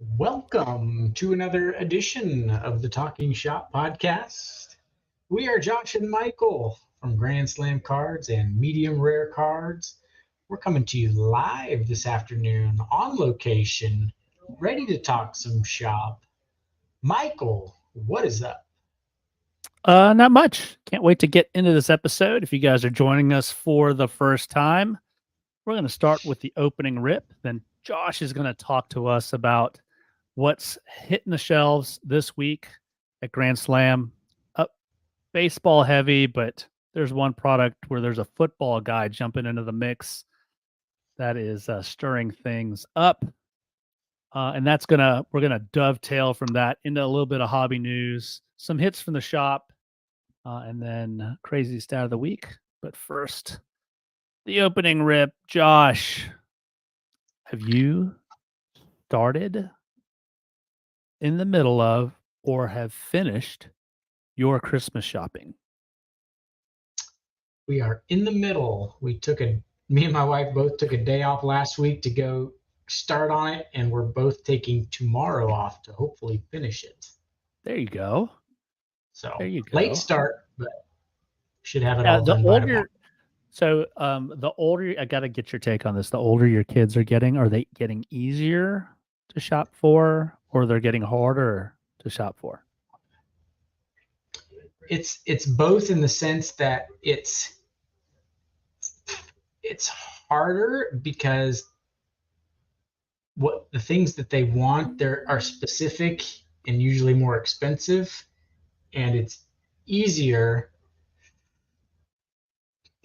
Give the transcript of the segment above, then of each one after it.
Welcome to another edition of the Talking Shop podcast. We are Josh and Michael from Grand Slam Cards and Medium Rare Cards. We're coming to you live this afternoon on location, ready to talk some shop. Michael, what is up? Not much. Can't wait to get into this episode. If you guys are joining us for the first time, we're going to start with the opening rip. Then Josh is going to talk to us about what's hitting the shelves this week at Grand Slam. Baseball heavy, but there's one product where there's a football guy jumping into the mix that is stirring things up. And we're gonna dovetail from that into a little bit of hobby news, some hits from the shop, and then crazy stat of the week. But first, the opening rip. Josh, have you started in the middle of or have finished your Christmas shopping? We are in the middle. Me and my wife both took a day off last week to go start on it, and we're both taking tomorrow off to hopefully finish it. There you go. So There you go. late start, but should have it all The done by tomorrow. older, the older, I got to get your take on this. The older your kids are getting, are they getting easier to shop for, or they're getting harder to shop for? It's both in the sense that it's harder because what the things that they want there are specific and usually more expensive, and it's easier.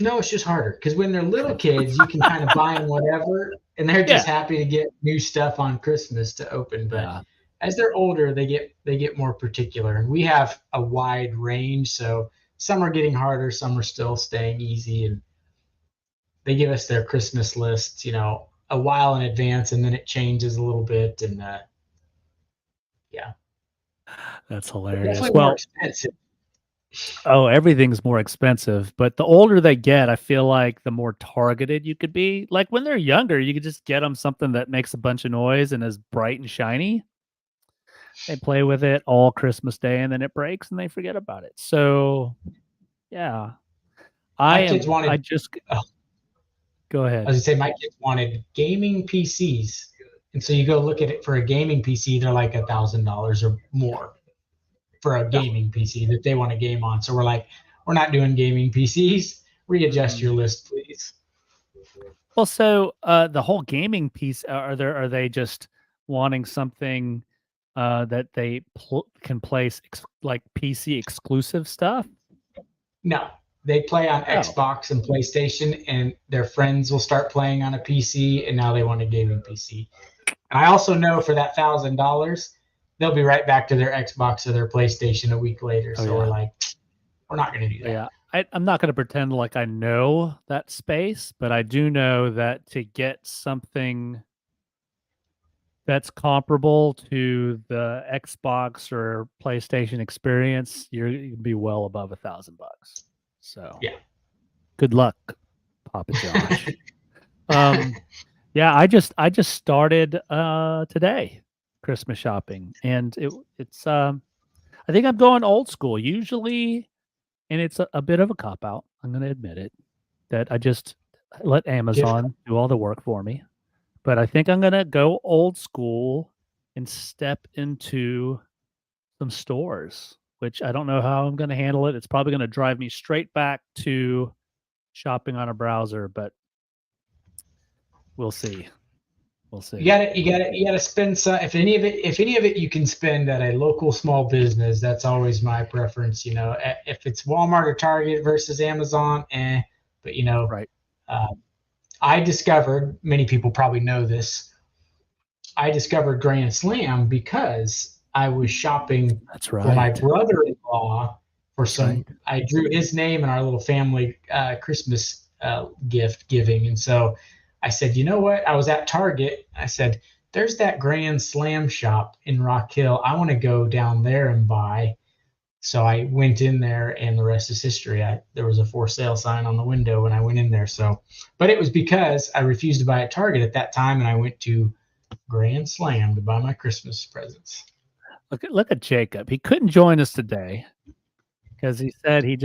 No, it's just harder because when they're little kids, you can kind of buy them whatever, and they're just happy to get new stuff on Christmas to open. But as they're older, they get more particular, and we have a wide range. So some are getting harder, some are still staying easy, and they give us their Christmas lists, a while in advance, and then it changes a little bit, and yeah, That's hilarious. definitely more expensive. Oh, everything's more expensive, but the older they get, I feel like the more targeted you could be. Like when they're younger, you could just get them something that makes a bunch of noise and is bright and shiny. They play with it all Christmas Day, and then it breaks, and they forget about it. So, yeah, Go ahead. I was gonna say my kids wanted gaming PCs, and so you go look at it for a gaming PC, they're like $1,000 or more for a gaming PC that they want to game on. So we're like, we're not doing gaming PCs. Readjust your list, please. Well, so the whole gaming piece, are they just wanting something that they can place like PC exclusive stuff? No, they play on Xbox and PlayStation, and their friends will start playing on a PC, and now they want a gaming PC. And I also know for that $1,000, they'll be right back to their Xbox or their PlayStation a week later. So we're like, we're not going to do that. Yeah, I'm not going to pretend like I know that space, but I do know that to get something that's comparable to the Xbox or PlayStation experience, you'd be well above $1,000. So yeah, good luck, Papa Josh. Yeah, I just started today Christmas shopping, and it's I think I'm going old school usually, and it's a bit of a cop out. I'm going to admit it, that I just let Amazon do all the work for me. But I think I'm going to go old school and step into some stores, which I don't know how I'm going to handle it. It's probably going to drive me straight back to shopping on a browser, but we'll see. We'll see. You gotta spend some. If any of it you can spend at a local small business, that's always my preference. If it's Walmart or Target versus Amazon, but right. I discovered, many people probably know this, I discovered Grand Slam because I was shopping for my brother-in-law for some. I drew his name in our little family Christmas gift giving, and so I said, you know what? I was at Target. I said, there's that Grand Slam shop in Rock Hill. I want to go down there and buy. So I went in there, and the rest is history. There was a for sale sign on the window when I went in there. But it was because I refused to buy at Target at that time, and I went to Grand slam to buy my Christmas presents. Look at Jacob. He couldn't join us today because he said he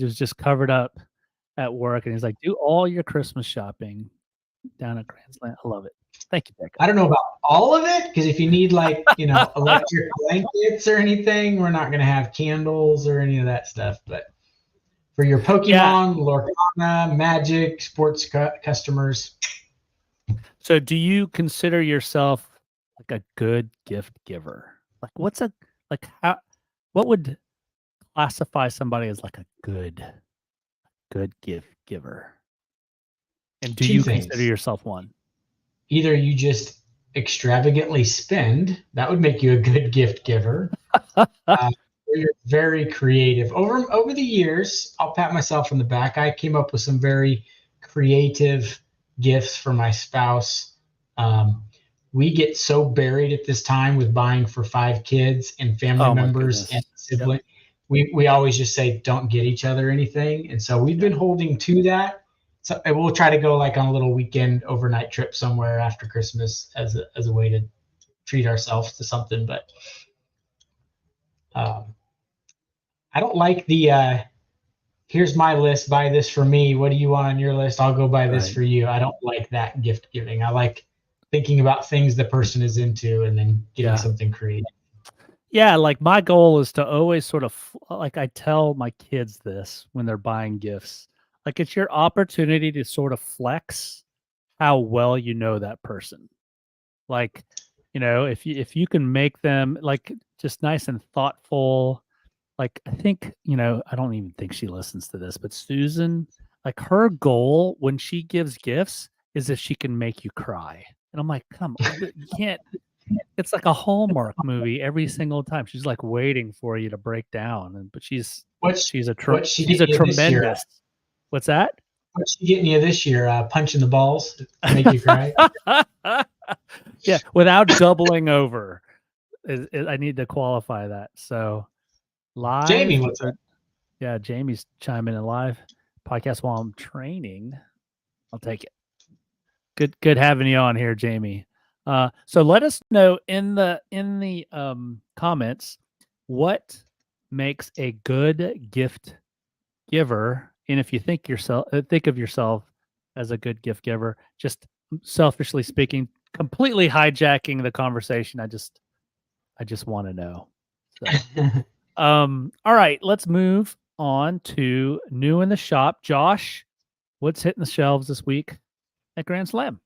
was just covered up at work, and he's like, do all your Christmas shopping down at Grand Slam. I love it. Thank you, Jacob. I don't know about all of it, because if you need electric blankets or anything, we're not going to have candles or any of that stuff. But for your Pokemon, Lorcana, Magic, sports customers. So do you consider yourself like a good gift giver? Like what would classify somebody as like a good gift giver? And do you consider yourself one? Either you just extravagantly spend, that would make you a good gift giver. Or you're very creative. Over the years, I'll pat myself on the back. I came up with some very creative gifts for my spouse. We get so buried at this time with buying for 5 kids and family members and siblings. Yep. We always just say, don't get each other anything. And so we've been holding to that. So we'll try to go like on a little weekend overnight trip somewhere after Christmas as a way to treat ourselves to something. But I don't like the here's my list, buy this for me. What do you want on your list? I'll go buy this for you. I don't like that gift giving. I like thinking about things the person is into and then getting something creative. Yeah, like my goal is to always sort of like I tell my kids this when they're buying gifts. Like it's your opportunity to sort of flex how well you know that person. Like, if you can make them like just nice and thoughtful. Like I think, I don't even think she listens to this, but Susan, like her goal when she gives gifts is if she can make you cry. And I'm like, come on, you can't. It's like a Hallmark movie every single time. She's like waiting for you to break down, but she's a tremendous. What's that? What's she getting you this year? Punching the balls to make you cry? Yeah, without doubling over. I need to qualify that. So live. Jamie, what's up? Yeah, Jamie's chiming in live podcast while I'm training. I'll take it. Good having you on here, Jamie. So let us know in the comments what makes a good gift giver, and if you think of yourself as a good gift giver, just selfishly speaking, completely hijacking the conversation. I just want to know. So, all right, let's move on to new in the shop. Josh, what's hitting the shelves this week at Grand Slam?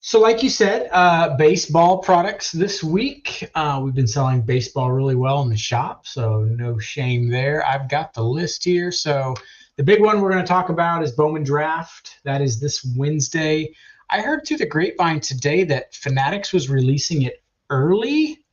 So like you said, baseball products this week. We've been selling baseball really well in the shop, so no shame there. I've got the list here. So the big one we're going to talk about is Bowman Draft. That is this Wednesday. I heard through the grapevine today that Fanatics was releasing it early,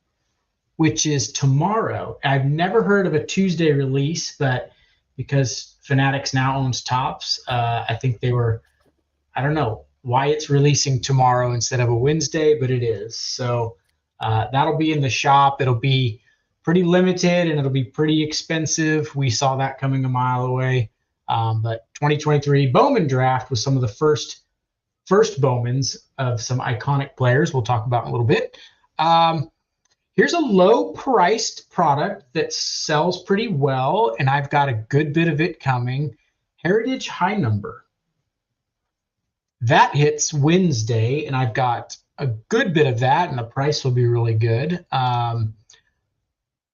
which is tomorrow. I've never heard of a Tuesday release, but because Fanatics now owns Topps, I think I don't know why it's releasing tomorrow instead of a Wednesday, but it is. So that'll be in the shop. It'll be pretty limited and it'll be pretty expensive. We saw that coming a mile away. But 2023 Bowman Draft was some of the first Bowmans of some iconic players we'll talk about in a little bit. Here's a low-priced product that sells pretty well, and I've got a good bit of it coming. Heritage High Number. That hits Wednesday, and I've got a good bit of that, and the price will be really good.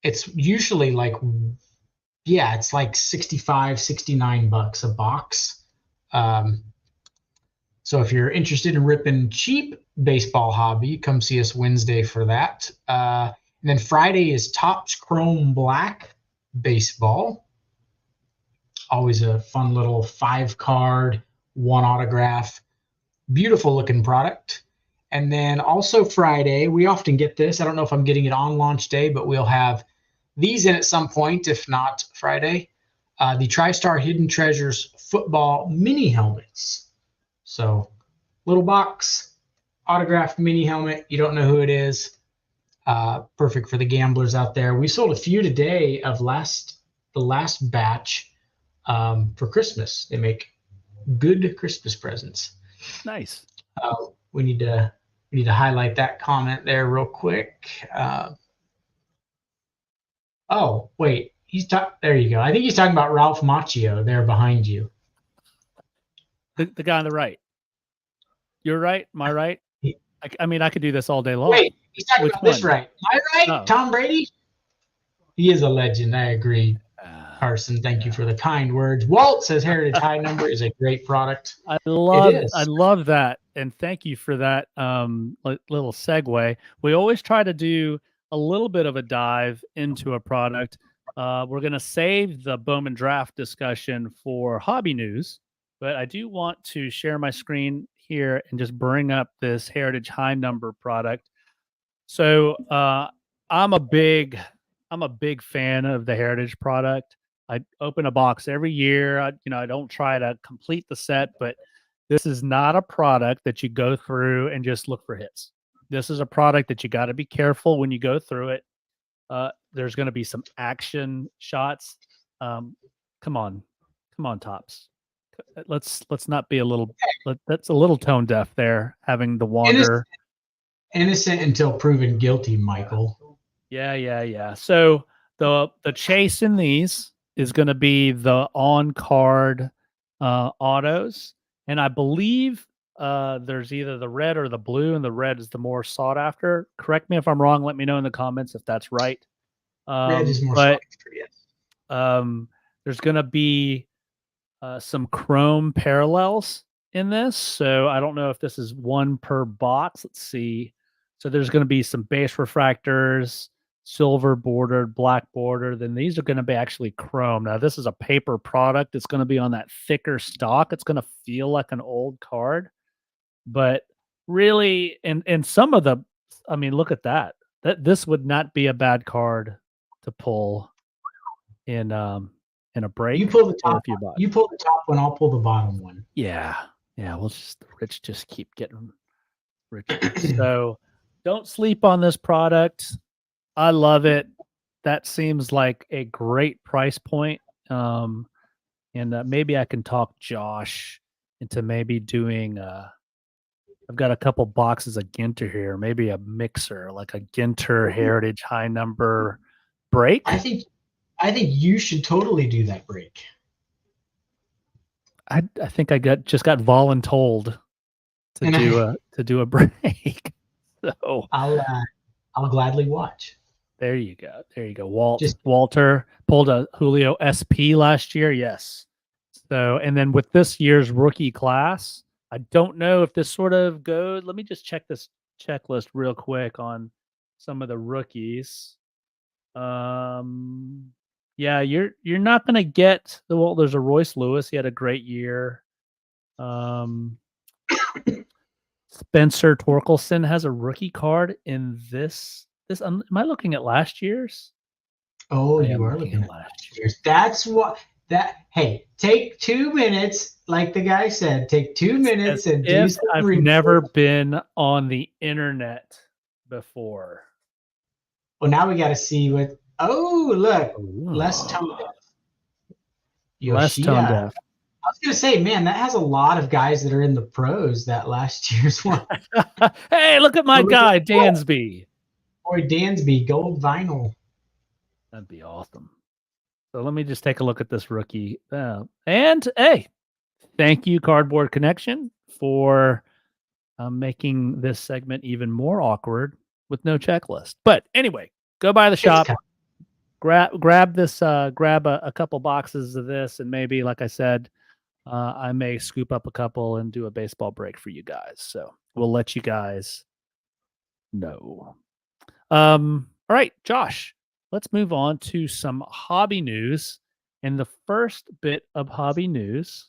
It's usually it's like $65, $69 a box. So if you're interested in ripping cheap baseball hobby, come see us Wednesday for that. And then Friday is Topps Chrome Black Baseball. Always a fun little 5-card, 1 autograph. Beautiful looking product. And then also Friday, we often get this. I don't know if I'm getting it on launch day, but we'll have these in at some point, if not Friday. The TriStar Hidden Treasures football mini helmets. So little box, autographed mini helmet. You don't know who it is. Perfect for the gamblers out there. We sold a few today of the last batch for Christmas. They make good Christmas presents. Nice. We need to We need to highlight that comment there real quick. Oh, wait. There you go. I think he's talking about Ralph Macchio there behind you. The guy on the right. You're right. Am I right? I mean, I could do this all day long. Wait, he's talking about this right. Am I right? Oh. Tom Brady? He is a legend. I agree. Carson, thank you for the kind words. Walt says Heritage High Number is a great product. I love that. And thank you for that little segue. We always try to do a little bit of a dive into a product. We're going to save the Bowman Draft discussion for hobby news, but I do want to share my screen here and just bring up this Heritage High Number product. So I'm a big fan of the Heritage product. I open a box every year. I don't try to complete the set, but this is not a product that you go through and just look for hits. This is a product that you got to be careful when you go through it. There's going to be some action shots. Come on, Tops. Let's not be that's a little tone deaf there, having the wander. Innocent until proven guilty, Michael. Yeah. So the chase in these is going to be the on-card autos. And I believe there's either the red or the blue, and the red is the more sought after. Correct me if I'm wrong. Let me know in the comments if that's right. Red is more sought after, yes. There's going to be some chrome parallels in this. So I don't know if this is one per box. Let's see. So there's going to be some base refractors, silver bordered, black border. Then these are going to be actually chrome. Now this is a paper product. It's going to be on that thicker stock. It's going to feel like an old card, but really, and some of the, I mean, look at that. This would not be a bad card to pull in a break. You pull the top. You pull the top one. I'll pull the bottom one. Yeah. We'll Rich just keep getting richer. So don't sleep on this product. I love it. That seems like a great price point. And maybe I can talk Josh into maybe doing I've got a couple boxes of Ginter here, maybe a mixer, like a Ginter Heritage High Number break. I think you should totally do that break. I think I just got voluntold to do a break. So I'll gladly watch. There you go. Walter pulled a Julio SP last year. Yes. So, and then with this year's rookie class, I don't know if this sort of goes. Let me just check this checklist real quick on some of the rookies. Yeah, you're not going to get there's a Royce Lewis. He had a great year. Spencer Torkelson has a rookie card in this. Am I looking at last year's? Oh, you are looking at last year's. That's what hey, take 2 minutes, like the guy said, take 2 minutes and do some I've never been on the internet before. Well, now we got to see what. Oh, look, less tone deaf. Less tone deaf. I was going to say, man, that has a lot of guys that are in the pros, that last year's one. Hey, look at my guy, Dansby. Boy, Dansby, gold vinyl. That'd be awesome. So let me just take a look at this rookie. And hey, thank you, Cardboard Connection, for making this segment even more awkward with no checklist. But anyway, go by the shop, grab this, grab a couple boxes of this, and maybe, like I said, I may scoop up a couple and do a baseball break for you guys. So we'll let you guys know. All right, Josh, let's move on to some hobby news. And the first bit of hobby news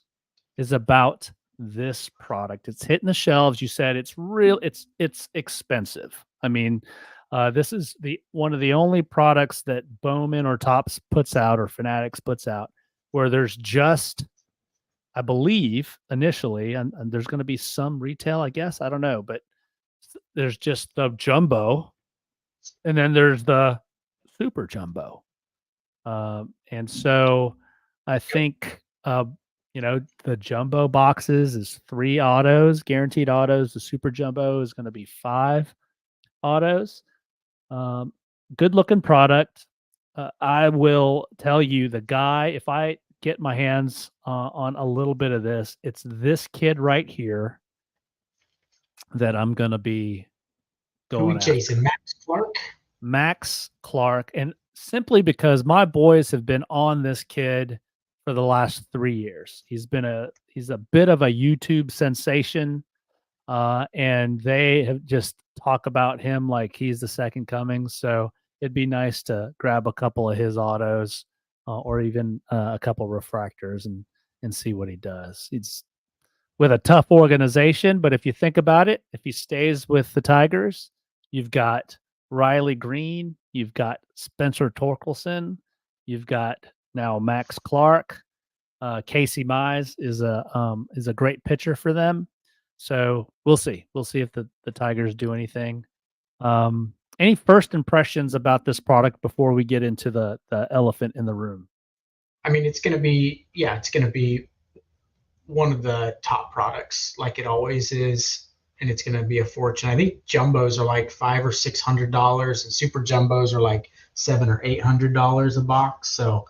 is about this product. It's hitting the shelves. You said it's expensive. I mean, this is one of the only products that Bowman or Topps puts out, or Fanatics puts out, where there's just, I believe, initially, and there's going to be some retail, I guess, I don't know, but there's just the jumbo, and then there's the super jumbo. And so I think the jumbo boxes is 3 autos, guaranteed autos. The super jumbo is going to be 5 autos. Good looking product. I will tell you, the guy, if I get my hands on a little bit of this, it's this kid right here that I'm going to be going after. Chasing Max Clark? Max Clark. And simply because my boys have been on this kid for the last 3 years. He's a bit of a YouTube sensation. And they have just talk about him like he's the second coming. So it'd be nice to grab a couple of his autos or even a couple of refractors and see what he does. He's with a tough organization, but if you think about it, if he stays with the Tigers, you've got Riley Green, you've got Spencer Torkelson, you've got now Max Clark. Casey Mize is a great pitcher for them. So we'll see. We'll see if the Tigers do anything. Any first impressions about this product before we get into the elephant in the room? I mean, it's going to be one of the top products, like it always is, and it's going to be a fortune. I think jumbos are like $500 or $600, and super jumbos are like $700 or $800 a box. So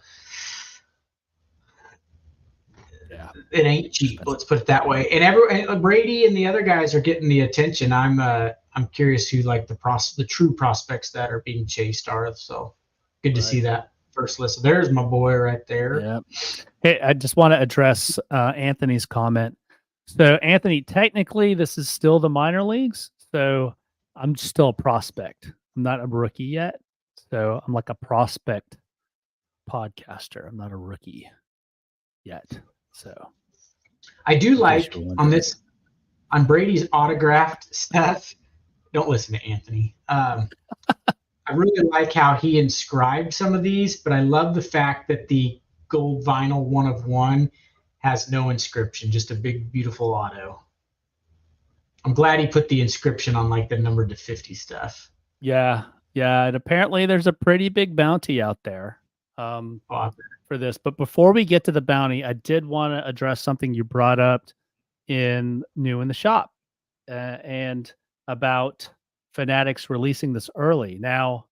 yeah, it ain't cheap. Let's put it that way. And Brady and the other guys are getting the attention. I'm curious who like the true prospects that are being chased are. So good to see that first list. There's my boy right there. Yeah. Hey, I just want to address Anthony's comment. So Anthony, technically this is still the minor leagues. So I'm still a prospect. I'm not a rookie yet. So I'm like a prospect podcaster. I'm not a rookie yet. So I do like on Brady's autographed stuff. Don't listen to Anthony. I really like how he inscribed some of these, but I love the fact that the gold vinyl 1 of 1 has no inscription, just a big, beautiful auto. I'm glad he put the inscription on like the number to 50 stuff. Yeah. Yeah. And apparently there's a pretty big bounty out there for this. But before we get to the bounty, I did want to address something you brought up in New in the Shop and about Fanatics releasing this early. Now,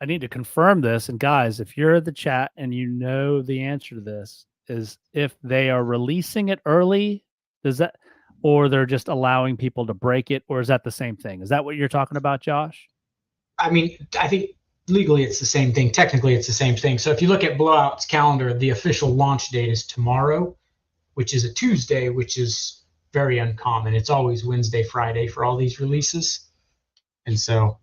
I need to confirm this. And guys, if you're in the chat and you know the answer to this, is if they are releasing it early, or they're just allowing people to break it, or is that the same thing? Is that what you're talking about, Josh? I mean, I think legally it's the same thing. Technically, it's the same thing. So if you look at Blowout's calendar, the official launch date is tomorrow, which is a Tuesday, which is very uncommon. It's always Wednesday, Friday for all these releases. And so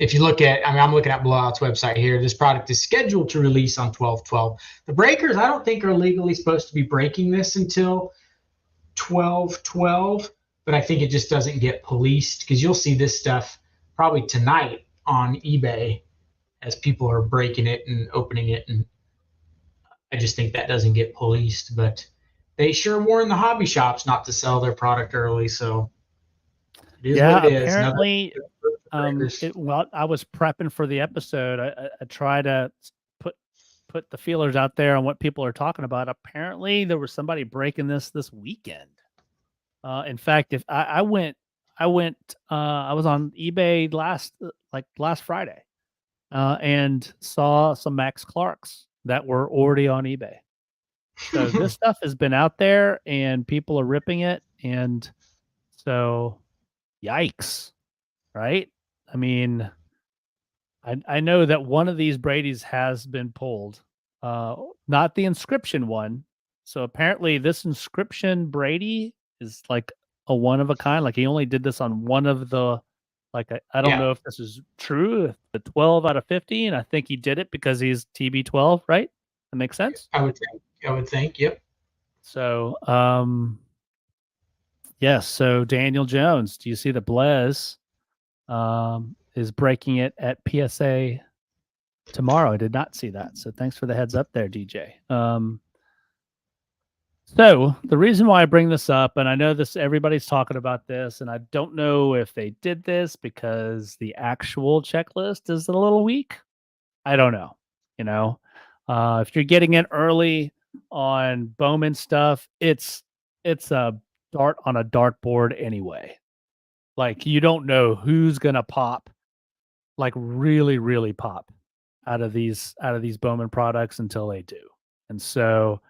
if you look at, I'm looking at Blowout's website here. This product is scheduled to release on 12/12. The breakers, I don't think, are legally supposed to be breaking this until 12/12, but I think it just doesn't get policed because you'll see this stuff probably tonight on eBay as people are breaking it and opening it. And I just think that doesn't get policed, but they sure warn the hobby shops not to sell their product early. So it is what it is. Apparently, well, I was prepping for the episode. I try to put the feelers out there on what people are talking about. Apparently, there was somebody breaking this weekend. In fact, if I was on eBay last Friday, and saw some Max Clarks that were already on eBay. So this stuff has been out there, and people are ripping it, and so yikes, right? I mean, I know that one of these Brady's has been pulled, not the inscription one. So apparently this inscription Brady is like a one of a kind. Like he only did this on one of the, like, I don't know if this is true, the 12 out of 50. And I think he did it because he's TB12, right? That makes sense. I would think. Yep. So, yes. So Daniel Jones, do you see the Blaze is breaking it at PSA tomorrow? I did not see that. So thanks for the heads up there, DJ. So the reason why I bring this up, and I know everybody's talking about this, and I don't know if they did this because the actual checklist is a little weak. I don't know. If you're getting in early, on Bowman stuff, it's a dart on a dartboard anyway. Like, you don't know who's gonna pop, like really, really pop out of these Bowman products until they do. And so,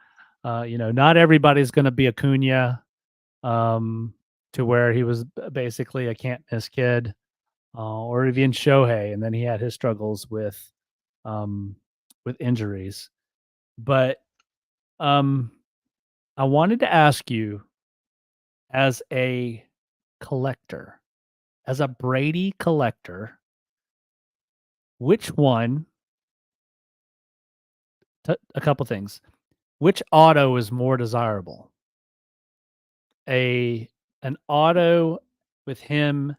not everybody's gonna be Acuna, to where he was basically a can't miss kid, or even Shohei, and then he had his struggles with injuries. But I wanted to ask you, as a collector, as a Brady collector, which one? A couple things. Which auto is more desirable? An auto with him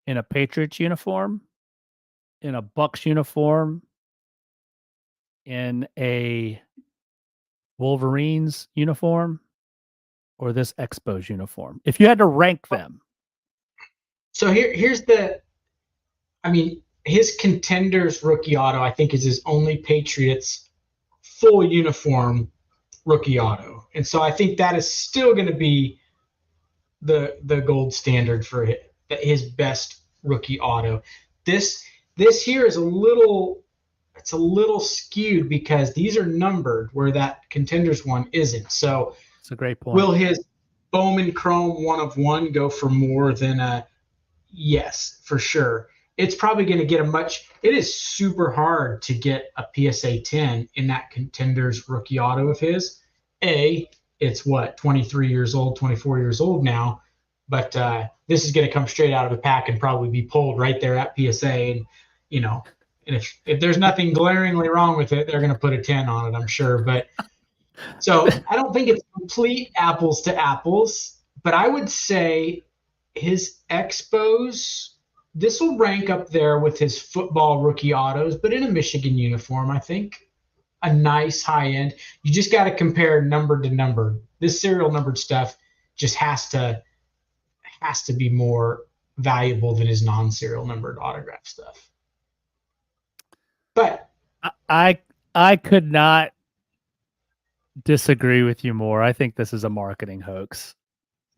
in a Patriots uniform, in a Bucks uniform, in a Wolverines uniform, or this Expos uniform? If you had to rank them. So here's his Contenders rookie auto, I think, is his only Patriots full uniform rookie auto. And so I think that is still going to be the gold standard for his best rookie auto. This here is a little skewed because these are numbered where that Contenders one isn't. So it's a great point. Will his Bowman Chrome 1/1 go for more than a? Yes, for sure. It's probably going to get it is super hard to get a PSA 10 in that Contenders rookie auto of his. It's 23 years old, 24 years old now, but this is going to come straight out of the pack and probably be pulled right there at PSA. And, and if there's nothing glaringly wrong with it, they're going to put a 10 on it, I'm sure. But so I don't think it's complete apples to apples, but I would say his Expos, this will rank up there with his football rookie autos, but in a Michigan uniform, I think. A nice high end. You just got to compare number to number. This serial numbered stuff just has to be more valuable than his non-serial numbered autograph stuff. But I could not disagree with you more. I think this is a marketing hoax.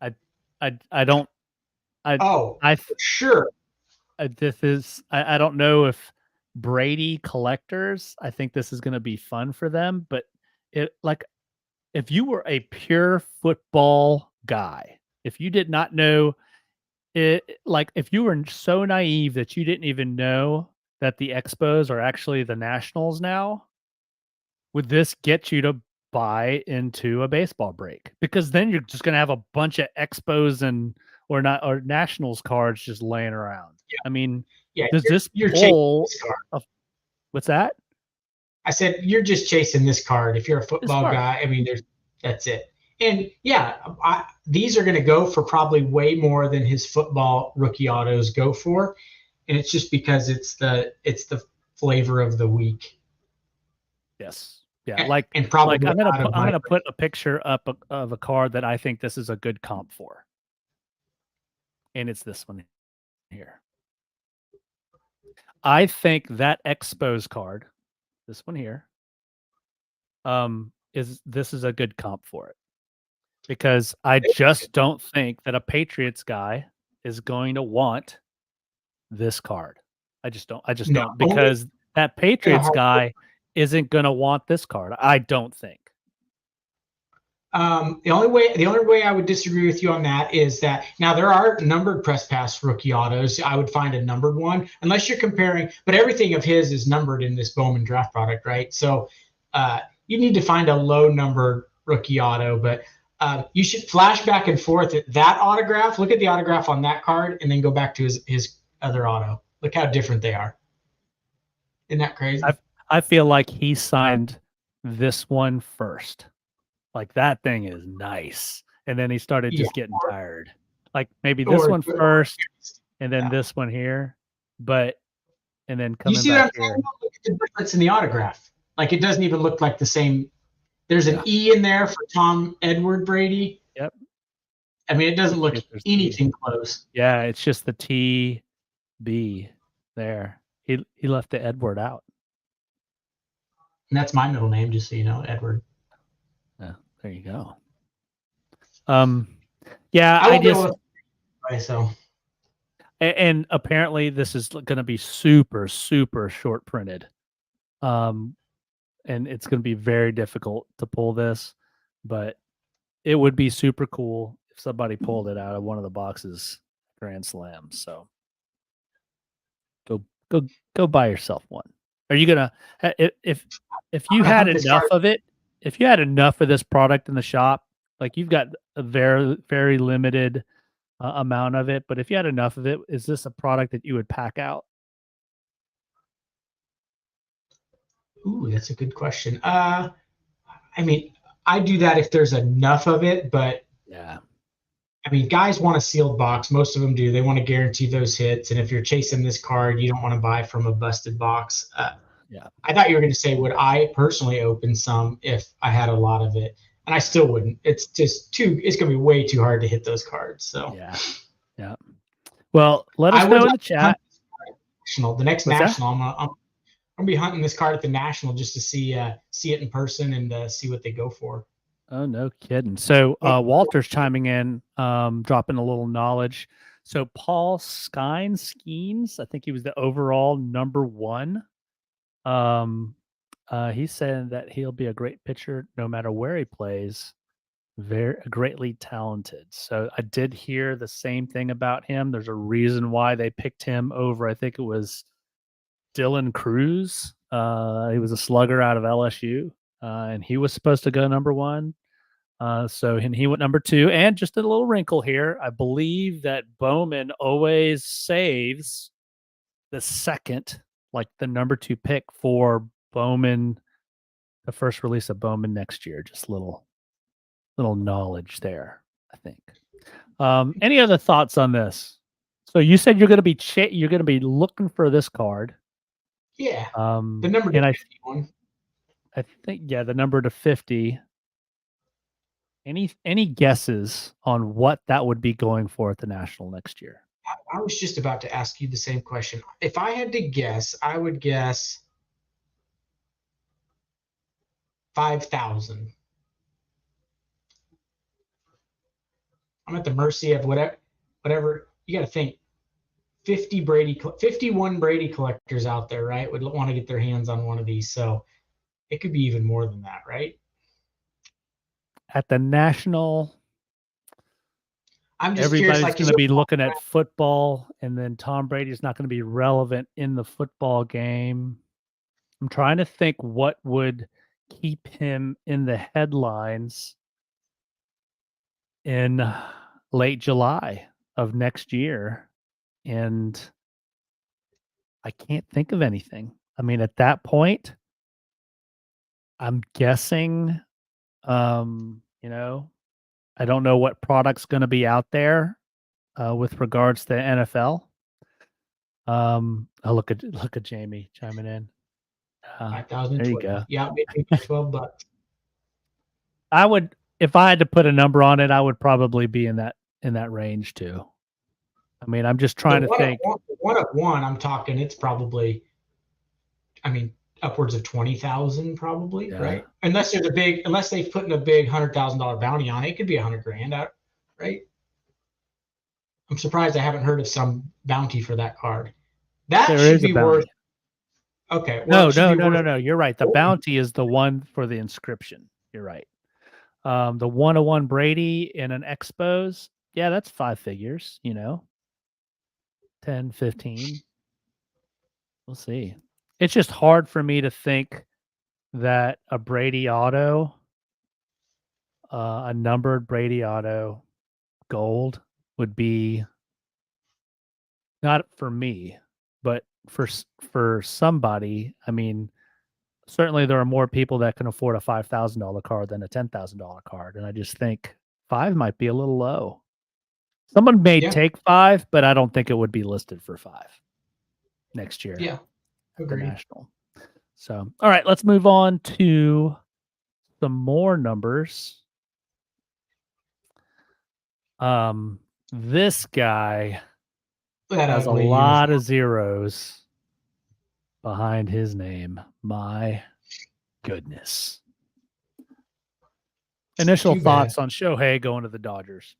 I don't. For sure. This is. I don't know if Brady collectors, I think this is going to be fun for them, but if you were a pure football guy, if you did not know it, like if you were so naive that you didn't even know that the Expos are actually the Nationals now, would this get you to buy into a baseball break? Because then you're just going to have a bunch of Expos or Nationals cards just laying around. Yeah. I mean, does this pull? What's that? I said you're just chasing this card. If you're a football guy, I mean, that's it. And yeah, these are going to go for probably way more than his football rookie autos go for, and it's just because it's the flavor of the week. Yes. Yeah. And probably I'm gonna put a picture up of a card that I think this is a good comp for, and it's this one here. I think that Expos card, this one here, is a good comp for it, because I just don't think that a Patriots guy is going to want this card. I just don't, because that Patriots guy isn't going to want this card. I don't think. The only way I would disagree with you on that is that now there are numbered press pass rookie autos. I would find a numbered one, unless you're comparing, but everything of his is numbered in this Bowman draft product, right? So you need to find a low numbered rookie auto, but you should flash back and forth at that autograph. Look at the autograph on that card and then go back to his other auto. Look how different they are. Isn't that crazy? I feel like he signed this one first. Like, that thing is nice. And then he started just getting tired. Like, maybe this one first and then this one here. And then coming you see back what I'm here. saying? Look at the difference in the autograph. Like, it doesn't even look like the same. There's an E in there for Tom Edward Brady. Yep. I mean, it doesn't look anything close. Yeah, it's just the TB there. He left the Edward out. And that's my middle name, just so you know, Edward. There you go. Yeah, I just so. And apparently this is going to be super, super short printed. And it's going to be very difficult to pull this, but it would be super cool if somebody pulled it out of one of the boxes Grand Slam. So go buy yourself one. Are you gonna if you had enough of it, if you had enough of this product in the shop, like you've got a very, very limited amount of it, but if you had enough of it, is this a product that you would pack out? Ooh, that's a good question. I mean, I do that if there's enough of it, but yeah. I mean, guys want a sealed box. Most of them do. They want to guarantee those hits. And if you're chasing this card, you don't want to buy from a busted box. Yeah. I thought you were going to say, would I personally open some if I had a lot of it? And I still wouldn't. It's just it's going to be way too hard to hit those cards. So, yeah. Well, let us know in the chat. The next national, I'm going to be hunting this card at the national just to see it in person and see what they go for. Oh, no kidding. So Walter's chiming in, dropping a little knowledge. So Paul Skeens, I think he was the overall number 1. He's saying that he'll be a great pitcher no matter where he plays. Very greatly talented. So I did hear the same thing about him. There's a reason why they picked him over, I think it was Dylan Cruz. He was a slugger out of LSU, and he was supposed to go number 1. And he went number 2. And just a little wrinkle here, I believe that Bowman always saves the second, like the number 2 pick for Bowman, the first release of Bowman next year. Just little knowledge there, I think. Any other thoughts on this? So you said you're going to be looking for this card. Yeah. The number to 51. I think the number to 50. Any guesses on what that would be going for at the National next year? I was just about to ask you the same question. If I had to guess, I would guess 5,000. I'm at the mercy of whatever you got to think. 51 Brady collectors out there, right, would want to get their hands on one of these. So it could be even more than that, right? At the National, I'm just everybody's going to be looking at football, and then Tom Brady's not going to be relevant in the football game. I'm trying to think what would keep him in the headlines in late July of next year. And I can't think of anything. I mean, at that point, I'm guessing, I don't know what product's going to be out there with regards to NFL. Look at Jamie chiming in. 5,000. There you go. Yeah, maybe $12. I would, if I had to put a number on it, I would probably be in that range too. I mean, I'm just trying to think. One of one, I'm talking. It's probably, I mean, upwards of 20,000, probably, right? Unless they've put in a big $100,000 bounty on it, it could be $100,000 out, right? I'm surprised I haven't heard of some bounty for that card. That should be worth. Okay. Well, no. You're right. The bounty is the one for the inscription. You're right. The 101 Brady in an Expos, that's 5 figures. 10, 15. We'll see. It's just hard for me to think that a Brady auto, a numbered Brady auto gold would be, not for me, but for somebody. I mean, certainly there are more people that can afford a $5,000 card than a $10,000 card. And I just think 5 might be a little low. Someone may take 5, but I don't think it would be listed for 5 next year. Yeah. Agreed. The National. So, all right, let's move on to some more numbers. This guy has a lot of zeros behind his name. My goodness. Initial thoughts on Shohei going to the Dodgers.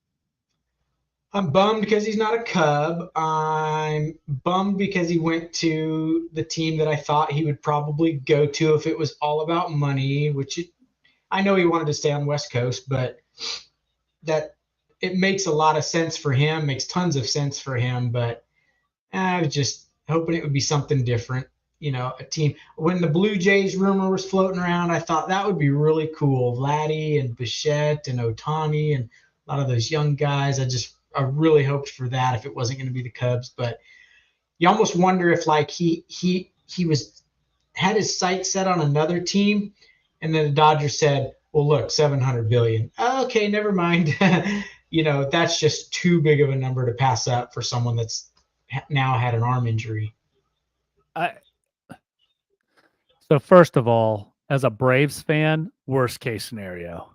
I'm bummed because he's not a Cub. I'm bummed because he went to the team that I thought he would probably go to if it was all about money, I know he wanted to stay on West Coast, but that it makes a lot of sense for him, makes tons of sense for him, but I was just hoping it would be something different. A team. When the Blue Jays rumor was floating around, I thought that would be really cool. Vladdy and Bichette and Ohtani and a lot of those young guys. I really hoped for that if it wasn't going to be the Cubs. But you almost wonder if like he had his sights set on another team, and then the Dodgers said, "Well, look, $700 billion. Okay, never mind." That's just too big of a number to pass up for someone that's now had an arm injury. So first of all, as a Braves fan, worst case scenario.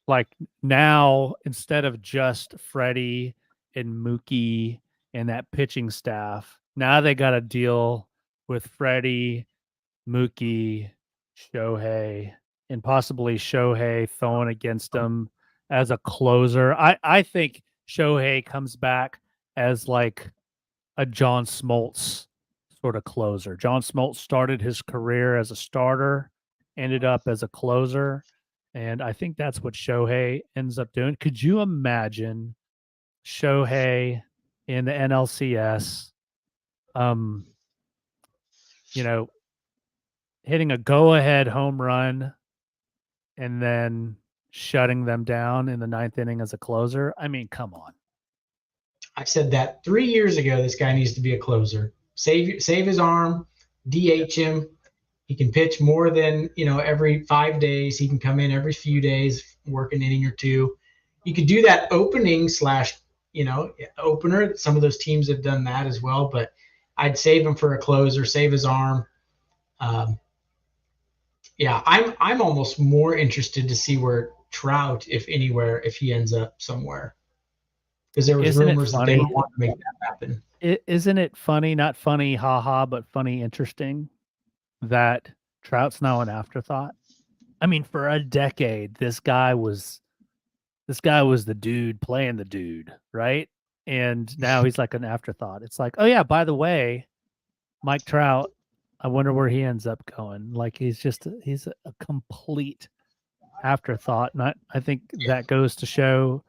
Like now, instead of just Freddie and Mookie and that pitching staff, now they got to deal with Freddie, Mookie, Shohei, and possibly Shohei throwing against them as a closer. I think Shohei comes back as like a John Smoltz sort of closer. John Smoltz started his career as a starter, ended up as a closer, and I think that's what Shohei ends up doing. Could you imagine Shohei in the NLCS, hitting a go-ahead home run and then shutting them down in the ninth inning as a closer? I mean, come on. I said that 3 years ago. This guy needs to be a closer. Save his arm, DH him. He can pitch more than every 5 days. He can come in every few days, work an inning or two. You could do that opening / opener. Some of those teams have done that as well, but I'd save him for a closer, save his arm. I'm almost more interested to see where Trout, if anywhere, if he ends up somewhere, because there was rumors that they would want to make that happen. Isn't it funny? Not funny, haha, but funny, interesting that Trout's now an afterthought. I mean, for a decade, this guy was the dude playing the dude, right? And now he's like an afterthought. It's like, oh yeah, by the way, Mike Trout, I wonder where he ends up going. Like he's a complete afterthought. And I think that goes to show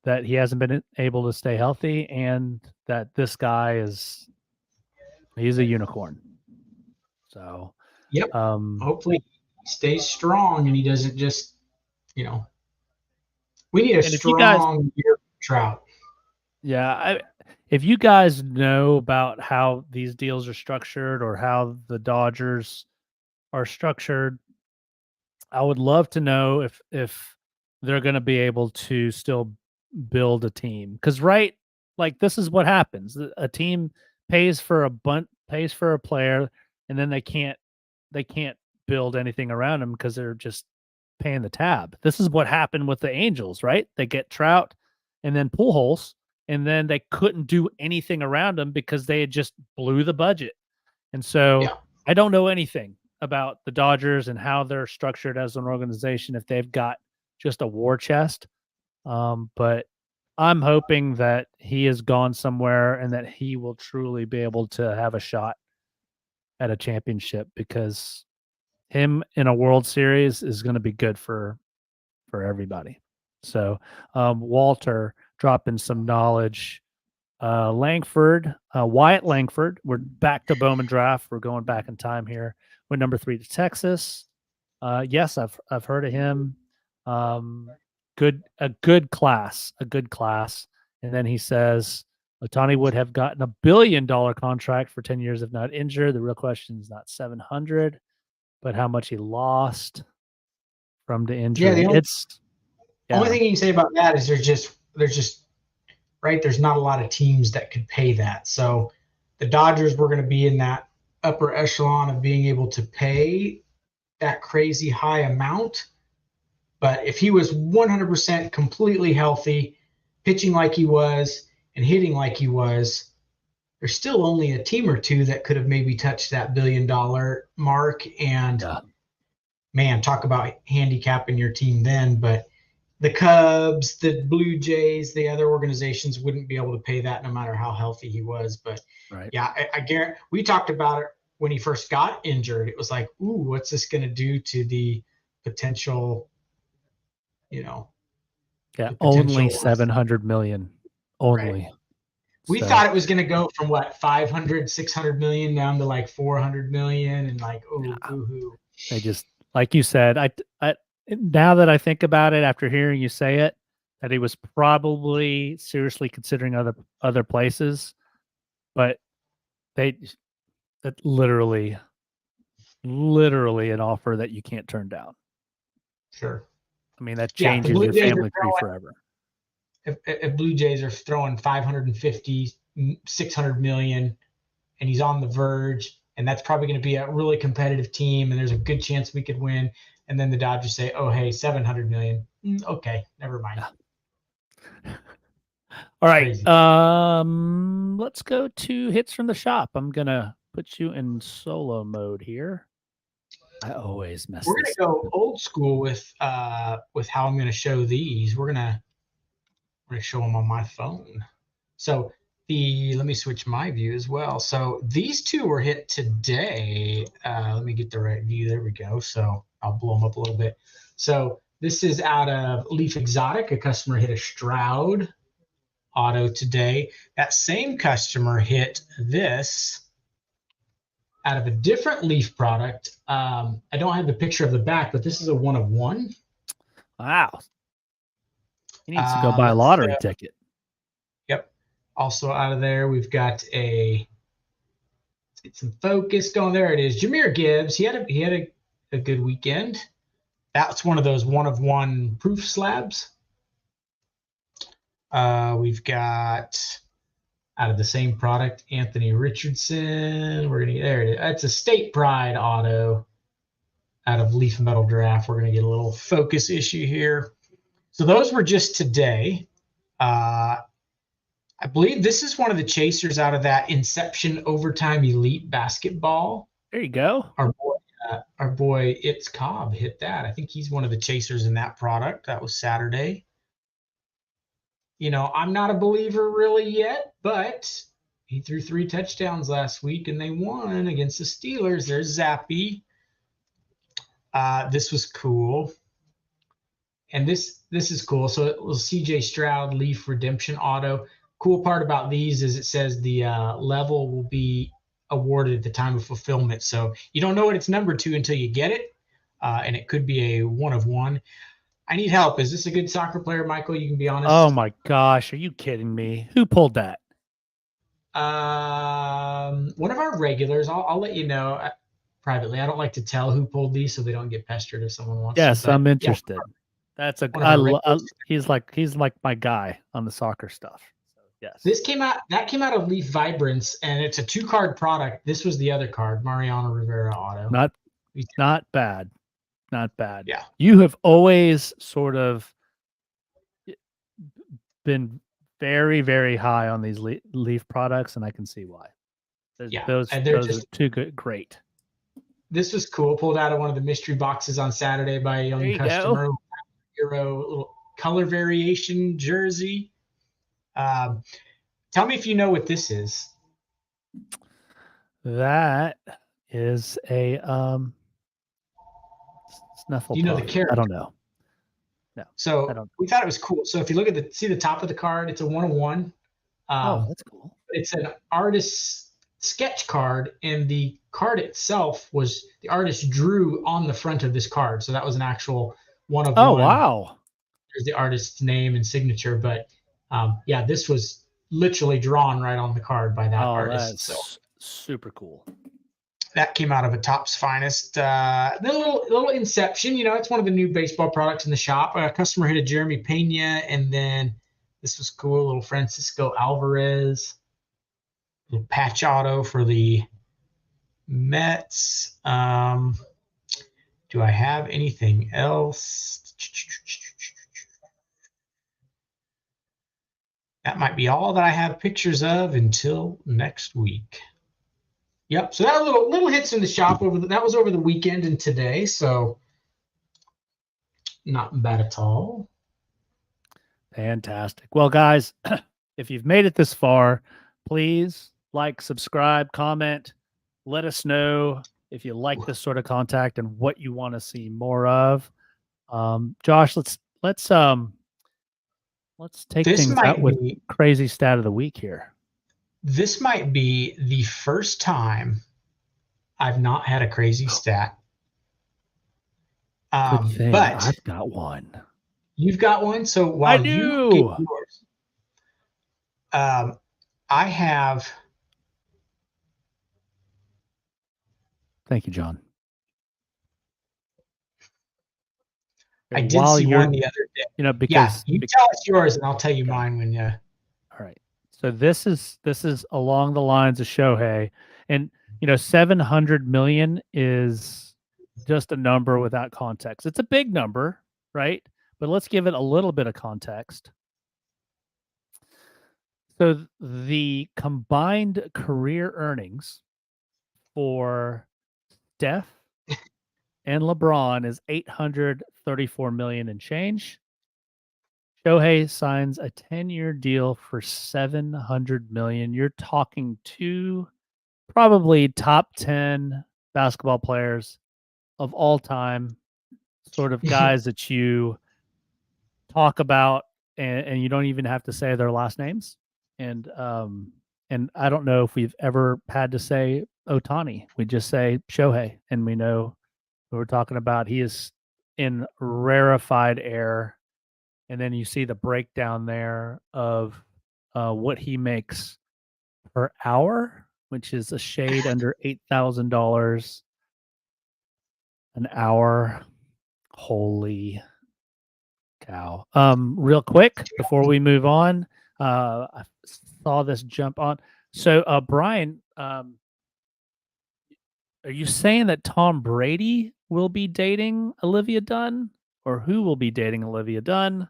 that he hasn't been able to stay healthy and that this guy he's a unicorn. So, yep. Hopefully he stays strong and he doesn't just, we need a strong year Trout. Yeah. If you guys know about how these deals are structured or how the Dodgers are structured, I would love to know if they're going to be able to still build a team. Because like this is what happens: a team pays for a player, and then they can't build anything around him because they're just paying the tab. This is what happened with the Angels, right? They get Trout and then Pujols, and then they couldn't do anything around them because they had just blew the budget. And so I don't know anything about the Dodgers and how they're structured as an organization, if they've got just a war chest. But I'm hoping that he has gone somewhere and that he will truly be able to have a shot at a championship, because him in a World Series is going to be good for everybody. So Walter dropping some knowledge. Wyatt Langford. We're back to Bowman Draft. We're going back in time here. Went number 3 to Texas. Yes, I've heard of him. A good class. And then he says Ohtani would have gotten $1 billion contract for 10 years if not injured. The real question is not 700, but how much he lost from the injury. Yeah, the only thing you can say about that is there's just right. There's not a lot of teams that could pay that. So the Dodgers were going to be in that upper echelon of being able to pay that crazy high amount. But if he was 100% completely healthy, pitching like he was and hitting like he was, there's still only a team or two that could have maybe touched that $1 billion mark. And man, talk about handicapping your team then. But the Cubs, the Blue Jays, the other organizations wouldn't be able to pay that no matter how healthy he was. But yeah, I guarantee we talked about it when he first got injured. It was like, ooh, what's this going to do to the potential, only 700 million. Only. Right. We thought it was going to go from 500, 600 million down to like 400 million and like, boo-hoo. They just, like you said, I now that I think about it after hearing you say it, that he was probably seriously considering other places, but that literally an offer that you can't turn down. Sure. I mean, that changes your family tree forever. If Blue Jays are throwing 550, 600 million, and he's on the verge, and that's probably going to be a really competitive team, and there's a good chance we could win. And then the Dodgers say, "Oh, hey, 700 million. Okay, never mind." Yeah. All right. Let's go to hits from the shop. I'm gonna put you in solo mode here. I always mess. We're gonna go old school with how I'm gonna show these. We're gonna show them on my phone. So let me switch my view as well. So these two were hit today. Let me get the right view. There we go. So I'll blow them up a little bit. So this is out of Leaf Exotic. A customer hit a Stroud auto today. That same customer hit this out of a different Leaf product. I don't have the picture of the back, but this is a 1 of 1. Wow. He needs to go buy a lottery ticket. Yep. Also out of there, we've got let's get some focus going. There it is. Jahmyr Gibbs. He had a good weekend. That's one of those 1 of 1 proof slabs. We've got out of the same product, Anthony Richardson. There it is. It's a State Pride auto out of Leaf Metal Draft. We're gonna get a little focus issue here. So those were just today. I believe this is one of the chasers out of that Inception Overtime Elite Basketball. There you go. Our boy It's Cobb hit that. I think he's one of the chasers in that product. That was Saturday. I'm not a believer really yet, but he threw 3 touchdowns last week and they won against the Steelers. There's Zappy. This was cool. And this is cool. So it was CJ Stroud Leaf Redemption Auto. Cool part about these is it says the level will be awarded at the time of fulfillment. So you don't know what it's numbered to until you get it. And it could be a 1 of 1. I need help. Is this a good soccer player, Michael? You can be honest. Oh my gosh. Are you kidding me? Who pulled that? One of our regulars. I'll let you know privately. I don't like to tell who pulled these so they don't get pestered if someone wants to. Yes, I'm interested. Yeah. That's he's like my guy on the soccer stuff. So, yes. That came out of Leaf Vibrance, and it's a 2-card product. This was the other card, Mariano Rivera auto. Not bad. Not bad. Yeah. You have always sort of been very, very high on these Leaf products, and I can see why. Those are too good. Great. This was cool. Pulled out of one of the mystery boxes on Saturday by a young customer. Hero, little color variation jersey. Tell me if you know what this is. That is a Snuffle. You know the character? I don't know. No. So we thought it was cool. So if you look at see the top of the card, it's a 1 of 1. That's cool. It's an artist's sketch card, and the card itself was the artist drew on the front of this card. So that was an actual 1 of 1. Oh wow! There's the artist's name and signature, but this was literally drawn right on the card by that artist. That's super cool. That came out of a Topps Finest. Then a little Inception. It's one of the new baseball products in the shop. A customer hit a Jeremy Pena, and then this was cool. A little Francisco Alvarez. A little patch auto for the Mets. Do I have anything else? That might be all that I have pictures of until next week. Yep. So that little hits in the shop that was over the weekend and today. So Not bad at all. Fantastic. Well, guys, if you've made it this far, please like, subscribe, comment. Let us know if you like this sort of contact and what you want to see more of. Josh, let's take things out with crazy stat of the week here. This might be the first time I've not had a crazy stat. Good thing. But I've got one. You've got one? So while you get yours, I have. Thank you, John. I did see one the other day. You know, because you tell us yours and I'll tell you mine when you. All right. So this is along the lines of Shohei, and 700 million is just a number without context. It's a big number, right? But let's give it a little bit of context. So the combined career earnings for Steph and LeBron is 834 million and change. Shohei signs a 10-year deal for 700 million. You're talking two probably top 10 basketball players of all time, sort of guys that you talk about and you don't even have to say their last names. And I don't know if we've ever had to say Ohtani. We just say Shohei, and we know who we're talking about. He is in rarefied air. And then you see the breakdown there of what he makes per hour, which is a shade under $8,000 an hour. Holy cow. Real quick, before we move on, I saw this jump on. So, Brian, are you saying that Tom Brady will be dating Olivia Dunn, or who will be dating Olivia Dunn?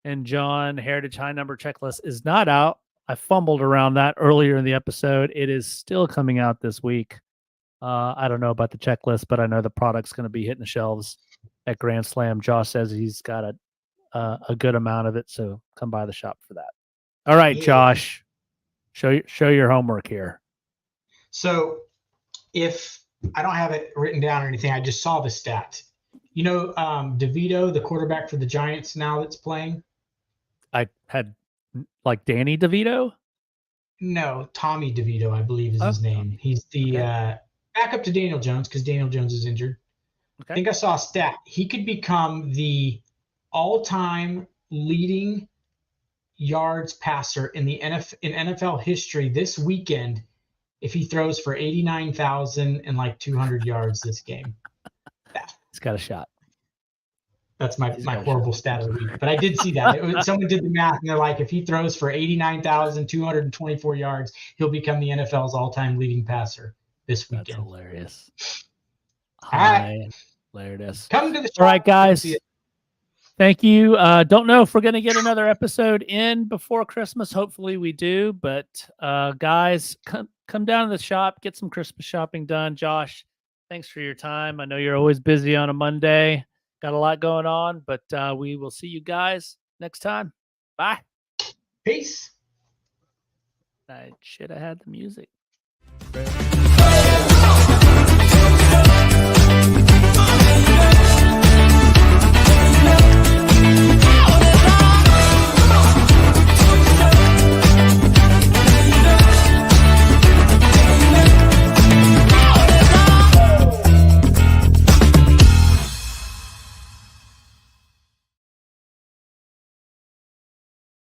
And John, Heritage High Number Checklist is not out. I fumbled around that earlier in the episode. It is still coming out this week. I don't know about the checklist, but I know the product's going to be hitting the shelves at Grand Slam. Josh says he's got a good amount of it, so come by the shop for that. All right, yeah. Josh, show your homework here. So if I don't have it written down or anything, I just saw the stat. You know, DeVito, the quarterback for the Giants now that's playing? I had like Danny DeVito? No, Tommy DeVito, I believe is his name. He's the backup to Daniel Jones because Daniel Jones is injured. Okay. I think I saw a stat. He could become the all-time leading yards passer in the NFL history this weekend if he throws for 89,000 and like 200 yards this game. He's got a shot. That's my horrible stat of the week. But I did see that. Someone did the math, and they're like, if he throws for 89,224 yards, he'll become the NFL's all-time leading passer this weekend. That's hilarious. All right. Hilarious. Come to the show. All right, guys. Thank you. Don't know if we're going to get another episode in before Christmas. Hopefully we do. But, guys, come down to the shop, get some Christmas shopping done. Josh, thanks for your time. I know you're always busy on a Monday. Got a lot going on, but we will see you guys next time. Bye. Peace. I should have had the music.